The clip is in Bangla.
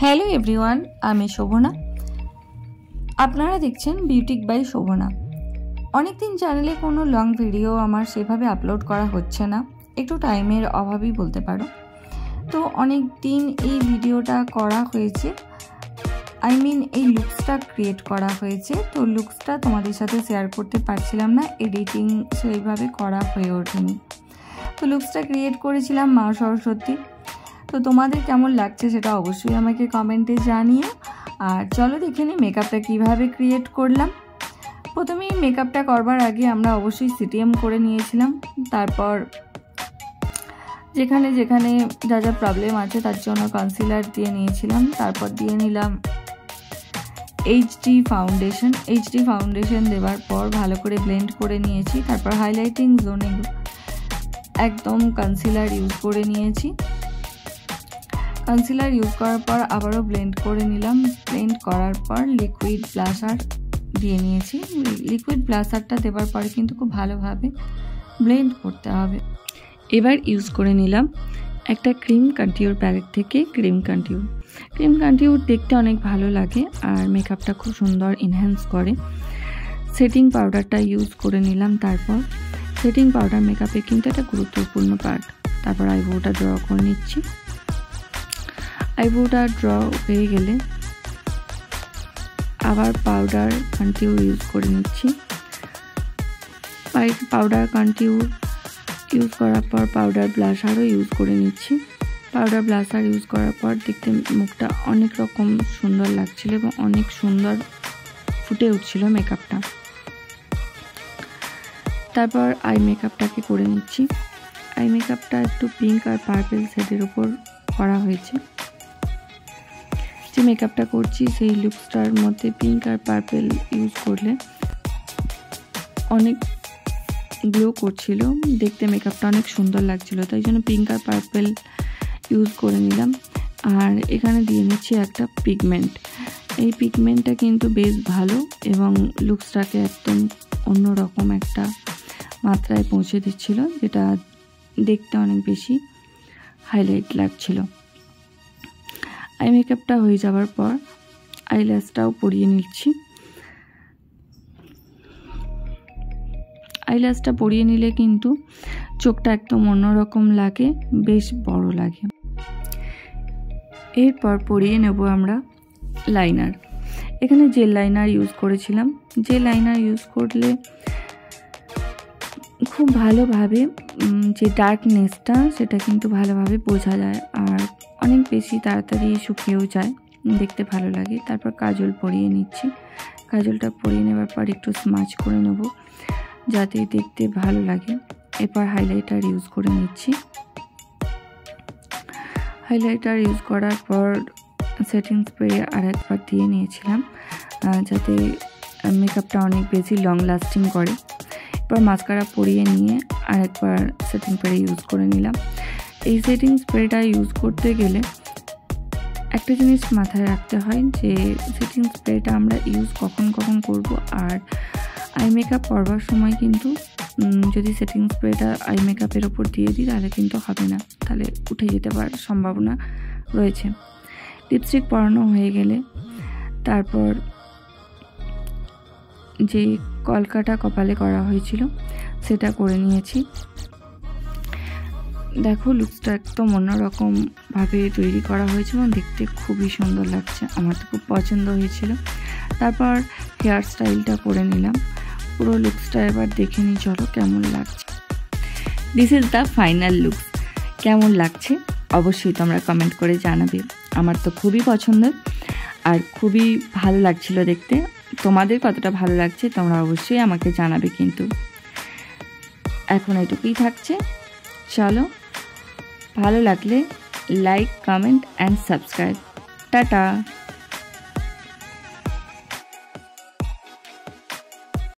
হ্যালো এভরিওয়ান, আমি শোভনা। আপনারা দেখছেন বিউটিক বাই শোভনা। অনেকদিন চ্যানেলে কোনো লং ভিডিও আমার সেভাবে আপলোড করা হচ্ছে না, একটু টাইমের অভাবই বলতে পারো। তো অনেক দিন এই ভিডিওটা করা হয়েছে, এই লুকসটা ক্রিয়েট করা হয়েছে। তো লুকসটা তোমাদের সাথে শেয়ার করতে পারছিলাম না, এডিটিং সেইভাবে করা হয়ে ওঠেনি। তো লুকসটা ক্রিয়েট করেছিলাম মা সরস্বতী। তো তোমাদের কেমন লাগছে সেটা অবশ্যই আমাকে কমেন্টে জানিও। আর চলো দেখে নিই মেকআপটা কীভাবে ক্রিয়েট করলাম। প্রথমেই মেকআপটা করবার আগে আমরা অবশ্যই সিটিএম করে নিয়েছিলাম। তারপর যেখানে যেখানে যা যা প্রবলেম আছে তার জন্য কনসিলার দিয়ে নিয়েছিলাম। তারপর দিয়ে নিলাম এইচডি ফাউন্ডেশন দেওয়ার পর ভালো করে ব্লেন্ড করে নিয়েছি। তারপর হাইলাইটিং জোনে একদম কনসিলার ইউজ করে নিয়েছি। কনসিলার ইউজ করার পর আবারও ব্লেন্ড করে নিলাম। ব্লেন্ড করার পর লিকুইড ব্লাশার দিয়ে নিয়েছি। লিকুইড ব্লাশারটা দেওয়ার পরে কিন্তু খুব ভালোভাবে ব্লেন্ড করতে হবে। এবার ইউজ করে নিলাম একটা ক্রিম কন্টিউর প্যালেট থেকে ক্রিম কন্টিউর দেখতে অনেক ভালো লাগে আর মেকআপটা খুব সুন্দর এনহ্যান্স করে। সেটিং পাউডারটা ইউজ করে নিলাম। তারপর সেটিং পাউডার মেকআপে কিন্তু একটা গুরুত্বপূর্ণ পার্ট। তারপর আইব্রোটা ড্র করে নিচ্ছি। আইব্রোটা ড্র হয়ে গেলে আবার পাউডার কন্টিউর ইউজ করে নিচ্ছি। পাউডার কন্টিউর ইউজ করার পর পাউডার ব্লাশারও ইউজ করে নিচ্ছি। পাউডার ব্লাশার ইউজ করার পর দেখতে মুখটা অনেক রকম সুন্দর লাগছিল এবং অনেক সুন্দর ফুটে উঠছিল মেকআপটা। তারপর আই মেকআপটাকে করে নিচ্ছি। আই মেকআপটা একটু পিঙ্ক আর পার্পল শেডের উপর করা হয়েছে। যে মেকআপটা করছি সেই লুকসটার মধ্যে পিঙ্ক আর পার্পল ইউজ করলে অনেক গ্লো করছিল, দেখতে মেকআপটা অনেক সুন্দর লাগছিল, তাই জন্য পিঙ্ক আর পার্পল ইউজ করে নিলাম। আর এখানে দিয়ে নিচ্ছি একটা পিগমেন্ট। এই পিগমেন্টটা কিন্তু বেশ ভালো এবং লুকসটাকে একদম অন্যরকম একটা মাত্রায় পৌঁছে দিচ্ছিল, যেটা দেখতে অনেক বেশি হাইলাইট লাগছিল। আই মেকআপটা হয়ে যাওয়ার পর আইল্যাশটাও পরিয়ে নিচ্ছি। আইল্যাশটা পরিয়ে নিলে কিন্তু চোখটা একদম অন্যরকম লাগে, বেশ বড় লাগে। এরপর পরিয়ে নেব আমরা লাইনার। এখানে জেল লাইনার ইউজ করেছিলাম। জেল লাইনার ইউজ করলে খুব ভালোভাবে যে ডার্কনেসটা সেটা কিন্তু ভালোভাবে বোঝা যায় আর অনেক বেশি তাড়াতাড়ি শুকিয়েও যায়, দেখতে ভালো লাগে। তারপর কাজল পরিয়ে নিচ্ছি। কাজলটা পরিয়ে নেওয়ার পর একটু স্মাচ করে নেব যাতে দেখতে ভালো লাগে। এরপর হাইলাইটার ইউজ করে নিচ্ছি। হাইলাইটার ইউজ করার পর সেটিং স্প্রে আর একবার দিয়ে নিয়েছিলাম যাতে মেকআপটা অনেক বেশি লং লাস্টিং করে। এরপর মাস্কারা পরিয়ে নিয়ে আরেকবার সেটিং স্প্রে ইউজ করে নিলাম। এই সেটিং স্প্রেটা ইউজ করতে গেলে একটা জিনিস মাথায় রাখতে হয় যে সেটিং স্প্রেটা আমরা ইউজ কখন করব। আর আই মেকআপ করবার সময় কিন্তু যদি সেটিং স্প্রেটা আই মেকআপের ওপর দিয়ে দিই তাহলে কিন্তু হবে না, তাহলে উঠে যেতে পারার সম্ভাবনা রয়েছে। লিপস্টিক পরানো হয়ে গেলে তারপর যে কলকাটা কপালে করা হয়েছিল সেটা করে নিয়েছি। দেখো লুকসটা একদম অন্যরকমভাবে তৈরি করা হয়েছে এবং দেখতে খুবই সুন্দর লাগছে, আমার তো খুব পছন্দ হয়েছিল। তারপর হেয়ার স্টাইলটা করে নিলাম। পুরো লুকসটা এবার দেখে নিই, চলো কেমন লাগছে। This is the final looks. কেমন লাগছে অবশ্যই তোমরা কমেন্ট করে জানাবে। আমার তো খুবই পছন্দের আর খুবই ভালো লাগছিল দেখতে। তোমাদের কতটা ভালো লাগছে তোমরা অবশ্যই আমাকে জানাবে। কিন্তু এখন এটুকুই থাকছে। চলো, ভালো লাগলে like, comment and subscribe. Tata.